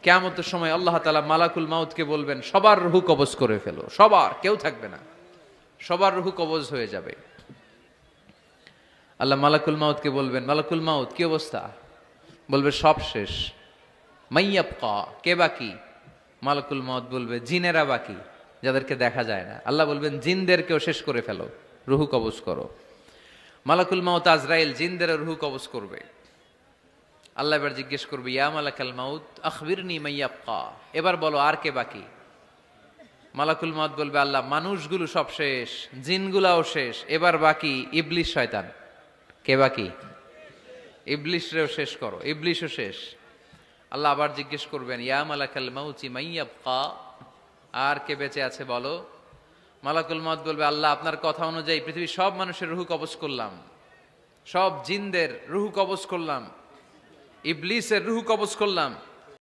কিয়ামতের সময় আল্লাহ তাআলা মালাকুল মাউতকে বলবেন সবার রূহ কবজ করে ফেলো, সবার, কেউ থাকবে না, সবার রূহ কবজ হয়ে যাবে। আল্লাহ মালাকুল মাউতকে বলবেন, মালাকুল মাউত কি অবস্থা? বলবে সব শেষ। মাইয়াবকা, কে বাকি? মালাকুল মাউত বলবে জিনেরা বাকি, যাদেরকে দেখা যায় না। আল্লাহ বলবেন জিনদেরকেও শেষ করে ফেলো, রুহু কবজ করো। মালাকুল মাউত আজরাইল জিনদের রুহু কবজ করবে। আল্লাহ এবার জিজ্ঞেস করবে, ইয়া মালাকাল মাউত আখবিরনি মাইয়াবকা, এবার বলো আর কে বাকি? মালাকুল মাউত বলবে, আল্লাহ মানুষগুলো সব শেষ, জিনগুলাও শেষ, এবার বাকি ইবলিশ শয়তান। কে বাকি? ইবলিশরেও শেষ করো, ইবলিশও শেষ। আল্লাহ আবার জিজ্ঞেস করবেন, ইয়া মালাকাল মাউতি মাইয়াবকা, আর কে বেঁচে আছে বলো। মালাকুল মাউত বলবে, আল্লাহ আপনার কথা অনুযায়ী পৃথিবীর সব মানুষের রুহু কবজ করলাম, সব জিনদের রুহু কবজ করলাম, ইবলিসের রুহু কবজ করলাম,